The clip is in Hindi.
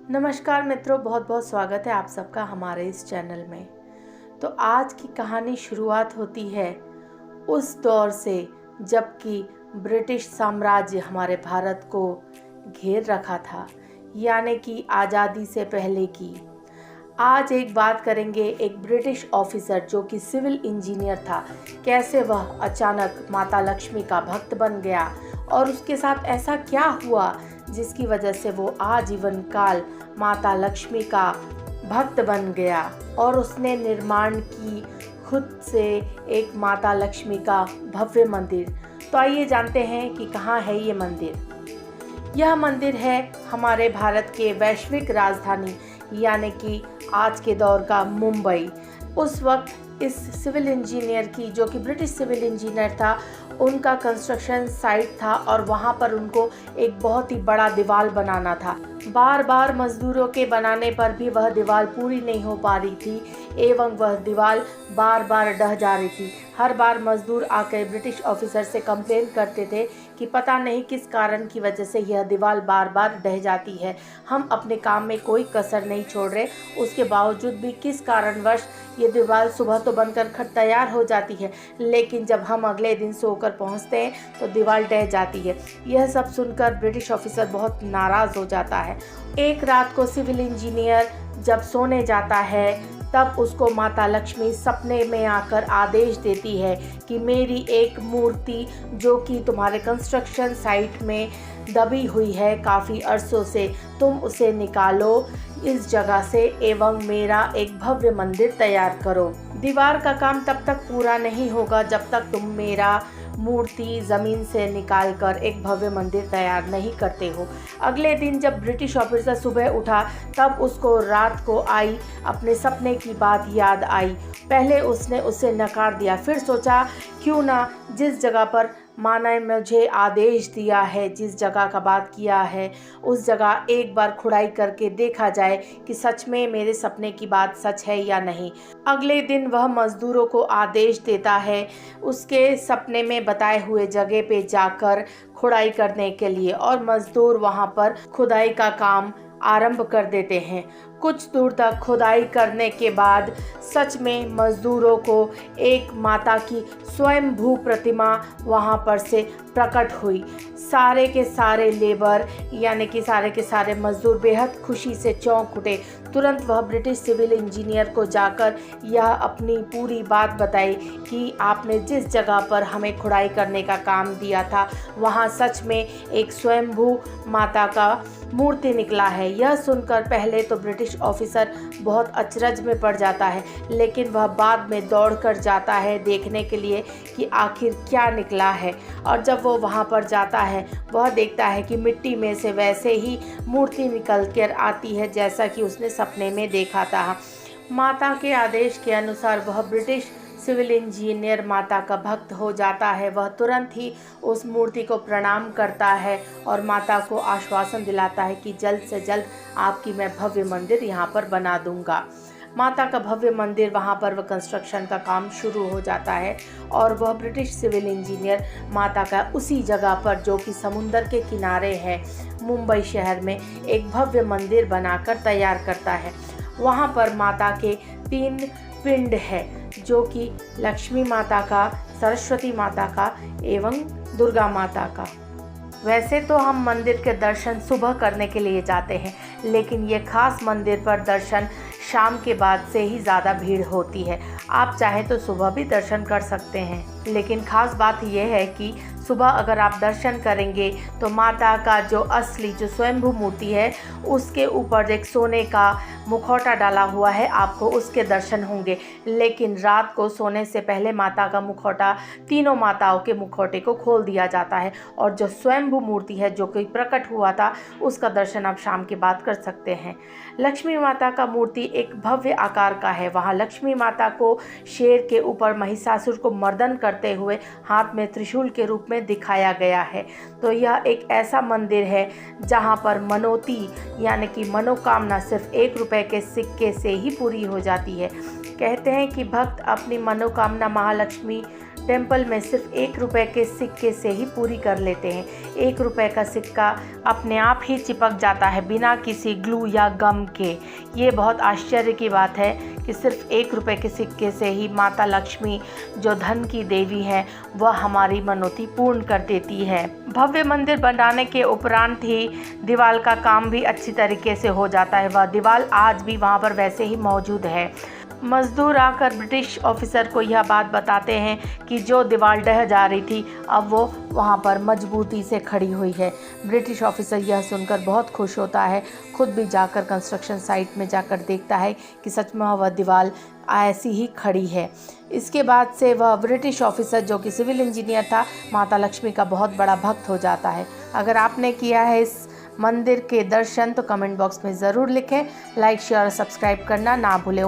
नमस्कार मित्रों, बहुत बहुत स्वागत है आप सबका हमारे इस चैनल में। तो आज की कहानी शुरुआत होती है उस दौर से जबकि ब्रिटिश साम्राज्य हमारे भारत को घेर रखा था, यानी कि आज़ादी से पहले की। आज एक बात करेंगे एक ब्रिटिश ऑफिसर जो कि सिविल इंजीनियर था, कैसे वह अचानक माता लक्ष्मी का भक्त बन गया और उसके साथ ऐसा क्या हुआ जिसकी वजह से वो आजीवन काल माता लक्ष्मी का भक्त बन गया और उसने निर्माण की खुद से एक माता लक्ष्मी का भव्य मंदिर। तो आइए जानते हैं कि कहाँ है ये मंदिर। यह मंदिर है हमारे भारत के वैश्विक राजधानी यानी कि आज के दौर का मुंबई। उस वक्त इस सिविल इंजीनियर की, जो कि ब्रिटिश सिविल इंजीनियर था, उनका कंस्ट्रक्शन साइट था और वहाँ पर उनको एक बहुत ही बड़ा दीवार बनाना था। बार बार मजदूरों के बनाने पर भी वह दीवार पूरी नहीं हो पा रही थी एवं वह दीवार बार बार ढह जा रही थी। हर बार मजदूर आकर ब्रिटिश ऑफिसर से कंप्लेन करते थे कि पता नहीं किस कारण की वजह से यह दीवार बार बार ढह जाती है, हम अपने काम में कोई कसर नहीं छोड़ रहे, उसके बावजूद भी किस कारणवश ये दीवार सुबह तो बनकर खट तैयार हो जाती है, लेकिन जब हम अगले दिन सोकर पहुंचते हैं तो दीवार ढह जाती है। यह सब सुनकर ब्रिटिश ऑफिसर बहुत नाराज़ हो जाता है। एक रात को सिविल इंजीनियर जब सोने जाता है तब उसको माता लक्ष्मी सपने में आकर आदेश देती है कि मेरी एक मूर्ति जो कि तुम्हारे कंस्ट्रक्शन साइट में दबी हुई है काफ़ी अरसों से, तुम उसे निकालो इस जगह से एवं मेरा एक भव्य मंदिर तैयार करो। दीवार का काम तब तक पूरा नहीं होगा जब तक तुम मेरा मूर्ति ज़मीन से निकालकर एक भव्य मंदिर तैयार नहीं करते हो। अगले दिन जब ब्रिटिश ऑफिसर सुबह उठा तब उसको रात को आई अपने सपने की बात याद आई। पहले उसने उसे नकार दिया, फिर सोचा क्यों ना जिस जगह पर माँ ने मुझे आदेश दिया है, जिस जगह का बात किया है, उस जगह एक बार खुदाई करके देखा जाए कि सच में मेरे सपने की बात सच है या नहीं। अगले दिन वह मज़दूरों को आदेश देता है उसके सपने में बताए हुए जगह पे जाकर खुदाई करने के लिए और मज़दूर वहाँ पर खुदाई का काम आरंभ कर देते हैं। कुछ दूर तक खुदाई करने के बाद सच में मज़दूरों को एक माता की स्वयंभू प्रतिमा वहाँ पर से प्रकट हुई। सारे के सारे लेबर यानी कि सारे के सारे मज़दूर बेहद खुशी से चौंक उठे। तुरंत वह ब्रिटिश सिविल इंजीनियर को जाकर यह अपनी पूरी बात बताई कि आपने जिस जगह पर हमें खुदाई करने का काम दिया था वहाँ सच में एक स्वयंभू माता का मूर्ति निकला है। यह सुनकर पहले तो ब्रिटिश ऑफिसर बहुत अचरज में पड़ जाता है, लेकिन वह बाद में दौड़कर जाता है देखने के लिए कि आखिर क्या निकला है। और जब वो वहाँ पर जाता है वह देखता है कि मिट्टी में से वैसे ही मूर्ति निकल कर आती है जैसा कि उसने सपने में देखा था। माता के आदेश के अनुसार वह ब्रिटिश सिविल इंजीनियर माता का भक्त हो जाता है। वह तुरंत ही उस मूर्ति को प्रणाम करता है और माता को आश्वासन दिलाता है कि जल्द से जल्द आपकी मैं भव्य मंदिर यहाँ पर बना दूँगा। माता का भव्य मंदिर वहाँ पर वह कंस्ट्रक्शन का काम शुरू हो जाता है और वह ब्रिटिश सिविल इंजीनियर माता का उसी जगह पर, जो कि समुंदर के किनारे है, मुंबई शहर में एक भव्य मंदिर बनाकर तैयार करता है। वहाँ पर माता के 3 पिंड है, जो कि लक्ष्मी माता का, सरस्वती माता का एवं दुर्गा माता का। वैसे तो हम मंदिर के दर्शन सुबह करने के लिए जाते हैं, लेकिन ये खास मंदिर पर दर्शन शाम के बाद से ही ज़्यादा भीड़ होती है। आप चाहें तो सुबह भी दर्शन कर सकते हैं, लेकिन ख़ास बात यह है कि सुबह अगर आप दर्शन करेंगे तो माता का जो असली जो स्वयंभू मूर्ति है उसके ऊपर एक सोने का मुखौटा डाला हुआ है, आपको उसके दर्शन होंगे। लेकिन रात को सोने से पहले माता का मुखौटा, तीनों माताओं के मुखौटे को खोल दिया जाता है और जो स्वयंभू मूर्ति है जो कि प्रकट हुआ था उसका दर्शन आप शाम के बाद कर सकते हैं। लक्ष्मी माता का मूर्ति एक भव्य आकार का है। वहाँ लक्ष्मी माता को शेर के ऊपर महिषासुर को मर्दन करते हुए हाथ में त्रिशूल के रूप में दिखाया गया है। तो यह एक ऐसा मंदिर है जहाँ पर मनोती यानी कि मनोकामना सिर्फ 1 रुपए के सिक्के से ही पूरी हो जाती है। कहते हैं कि भक्त अपनी मनोकामना महालक्ष्मी टेम्पल में सिर्फ 1 रुपए के सिक्के से ही पूरी कर लेते हैं। 1 रुपए का सिक्का अपने आप ही चिपक जाता है बिना किसी ग्लू या गम के। ये बहुत आश्चर्य की बात है कि सिर्फ 1 रुपए के सिक्के से ही माता लक्ष्मी, जो धन की देवी है, वह हमारी मनौती पूर्ण कर देती है। भव्य मंदिर बनाने के उपरांत ही दीवार का काम भी अच्छी तरीके से हो जाता है। वह दीवार आज भी वहाँ पर वैसे ही मौजूद है। मजदूर आकर ब्रिटिश ऑफिसर को यह बात बताते हैं कि जो दीवार ढह जा रही थी, अब वो वहाँ पर मजबूती से खड़ी हुई है। ब्रिटिश ऑफिसर यह सुनकर बहुत खुश होता है। खुद भी जाकर कंस्ट्रक्शन साइट में जाकर देखता है कि सच में वह दीवार ऐसी ही खड़ी है। इसके बाद से वह ब्रिटिश ऑफिसर, जो कि सिविल इंजीनियर था, माता लक्ष्मी का बहुत बड़ा भक्त हो जाता है। अगर आपने किया है इस मंदिर के दर्शन तो कमेंट बॉक्स में ज़रूर लिखें। लाइक, शेयर और सब्सक्राइब करना ना भूलें।